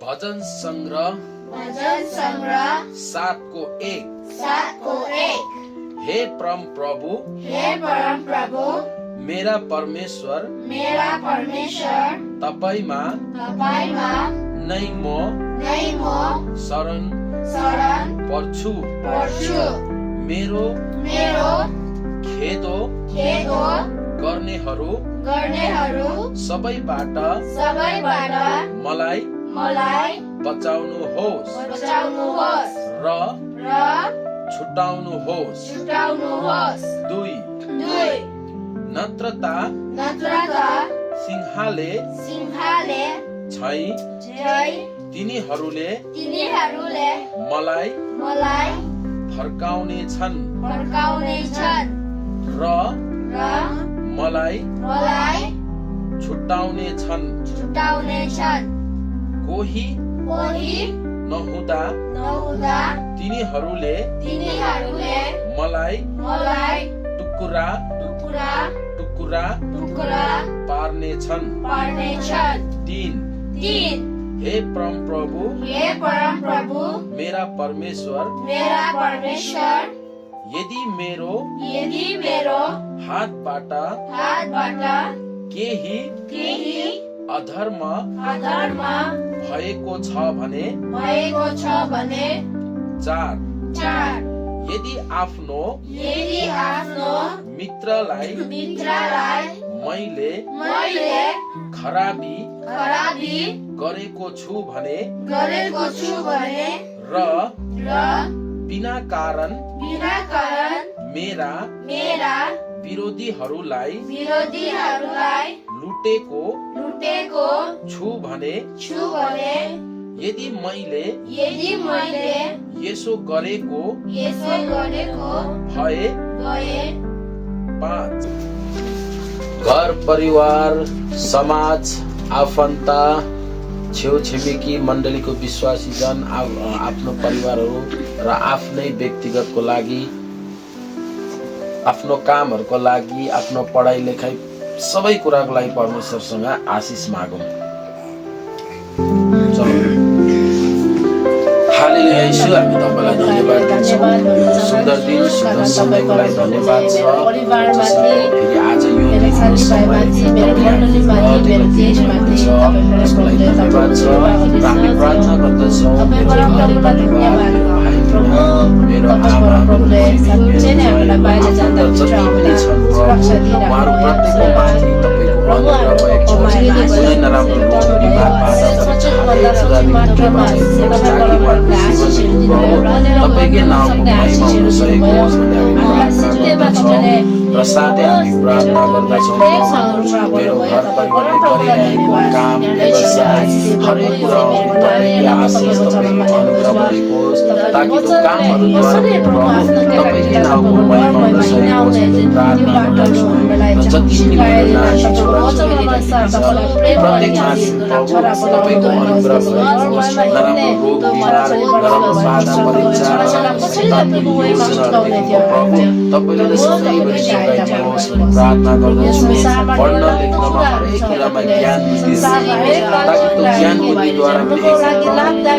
भजन संग्रह 7 को 1। हे परम प्रभु मेरा परमेश्वर तपाईमा नै म शरण पर्छु। मेरो खेदो गर्नेहरू सबैबाट मलाई बचाउनुहोस् र छुटाउनुहोस्। 2 नत्रता सिंहले छै तिनीहरूले मलाई फर्काउने छन् र मलाई छुटाउने छन्। कोही नहुँदा तिनीहरूले मलाई टुक्रा पार्ने छन्। 3 हे परम प्रभु मेरा परमेश्वर यदि मेरो हातबाट केही अधर्म भएको छ भने 4 यदि आफ्नो मित्रलाई मैले खराबी गरेको छु भने र बिना कारण मेरा विरोधीहरूलाई लुटेको छु भने यदि मैले यसो गरेको भए 5 घर परिवार समाज आफन्त छेउछिमेकी मण्डलीको विश्वासी जन आफ्नो परिवारहरू र आफ्नै व्यक्तिगतको लागि आफ्नो कामहरूको लागि आफ्नो पढाइ लेखाइ सबै कुराको लागि परमेश्वरसँग आशिष मागौँ। हालेलुया। यीशु हामी तपाईलाई धन्यवाद दिन्छौँ। सुन्दर दिन सुन्दर समयको लागि धन्यवाद छ। फेरि आज यो समय धन्यवाद छ। हामी प्रार्थना गर्दछौँ मेरो आमा प्रसादे हामी प्रार्थना गर्दछौँ मेरो घर परिवारले गरिरहेको काम व्यवसाय हरेक कुरामा तपाईँको आशिष तपाईँको अनुग्रह भएको होस् ताकि त्यो कामहरूद्वारा तपाईँकै नामको महिमा हुन सकेको होस् भन्ने प्रार्थना गर्दछौँ। र जति पनि प्रत्येक मानिस प्रभु तपाईँको अनुग्रह भएको होस्। नराम्रो रोग बिमार नराम्रो बाधा परीक्षा शैतानको योजनाहरूदेखिको प्रभु तपाईँले सधैँभरि जोगाइदिनुहोस् भन्ने प्रार्थना गर्दछु। पढ्न लेख्नमा हरेक कुरामा ज्ञान दिनुहोस् ताकि त्यो ज्ञान बुद्धिद्वारा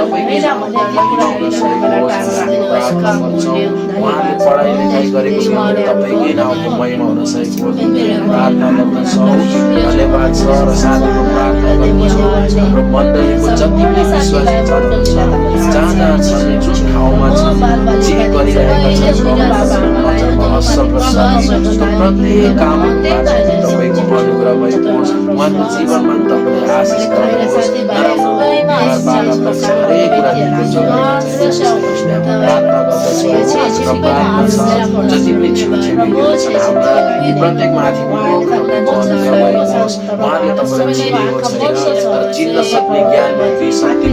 तपाईँकै नामको महिमा हुन सकेको होस् भन्ने प्रार्थना गर्छौँ। उहाँले पढाइ लेखाइ गरेको छ भने तपाईँकै नामको महिमा हुन सकेको होस् भन्ने प्रार्थना गर्दछौँ। धन्यवाद छ र साथीको प्रार्थना गर्दछौँ। हाम्रो मण्डलीको जति पनि विश्वासी जनहरू छन् जहाँ छन् जुन ठाउँमा छन् जे गरिरहेका छन् असल प्रत्येक कामहरूमा तपाईँको अनुग्रह भएको होस्। उहाँको जीवनमा तपाईँले आशिष गर्नुहोस्। नराम्रो हरेक कुरादेखिको जोगाइदिनुहोस्। प्रार्थना गर्दछौँ र प्रार्थना छ जति पनि छेउछिमेकीहरू छन् हाम्रा प्रत्येक माथिमा तपाईँको अनुग्रह भएको होस्। उहाँले तपाईँलाई चिनेको छैन तर चिन्न सक्ने ज्ञान बुद्धि शक्ति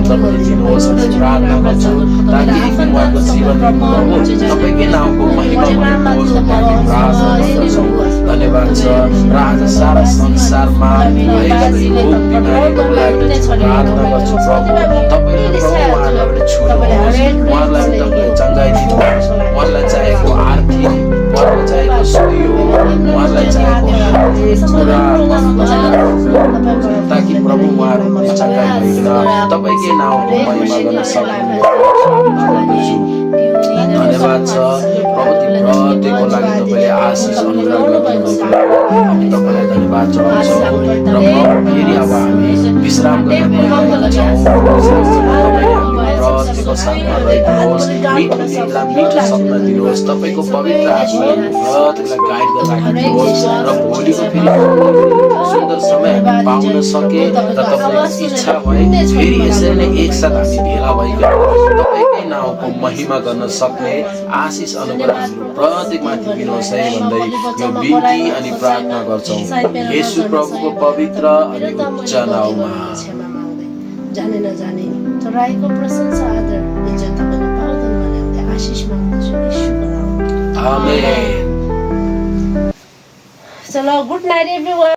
तपाईँले दिनुहोस् भन्ने प्रार्थना गर्छौँ ताकि उहाँको जीवनमा प्रभु तपाईँकै नामको महिमा भएको होस् भन्ने प्रार्थना गर्दछौँ। धन्यवाद छ र आज सारा संसारमा भएका रोग बिमारीको लागि प्रार्थना गर्छु प्रभु तपाईँले उहाँहरूलाई छुनुहोस्। उहाँलाई तपाईँले चङ्गाइ दिनुहोस्। उहाँलाई चाहिएको आर्थिक उहाँलाई चाहिएको सहयोग उहाँलाई चाहिएको कुरा ताकि प्रभु उहाँहरू पनि चङ्गाई भइकन तपाईँकै नाउँको महिमा गर्न सक्नुहुन्छ। धन्यवाद छ प्रभु, ती प्रत्येकको लागि तपाईँले आशिष अनुग्रह गर्नुभएको हामी तपाईँलाई धन्यवाद चढाउँछौँ र प्रभु फेरि अब हामी विश्राम गर्ने प्रत्येकको साथमा रहिदिनुहोस्, मिठो दिनलाई मिठो सपना दिनुहोस्, तपाईँको पवित्र आत्माले प्रत्येकलाई गाइड गरेर राखिदिनुहोस् र भोलिको फेरि सुन्दर समय हामी पाउन सके र तपाईँको इच्छा भए फेरि यसरी नै एकसाथ हामी भेला भइकन तपाईँकै नाउँको महिमा गर्न सक्ने आशिष अनुग्रह प्रत्येक माथि दिनुहोस् है भन्दै यो बिन्ती अनि प्रार्थना गर्छौँ येशू प्रभुको पवित्र अनि उच्च नाउँमा। जाने नजाने चढाएको प्रशंसा आदर इज्जत तपाईँको पाउँदैन भने आशिष माग्दछु येशूको नाममा। आमेन। चलो गुड नाइट एभ्रीवन।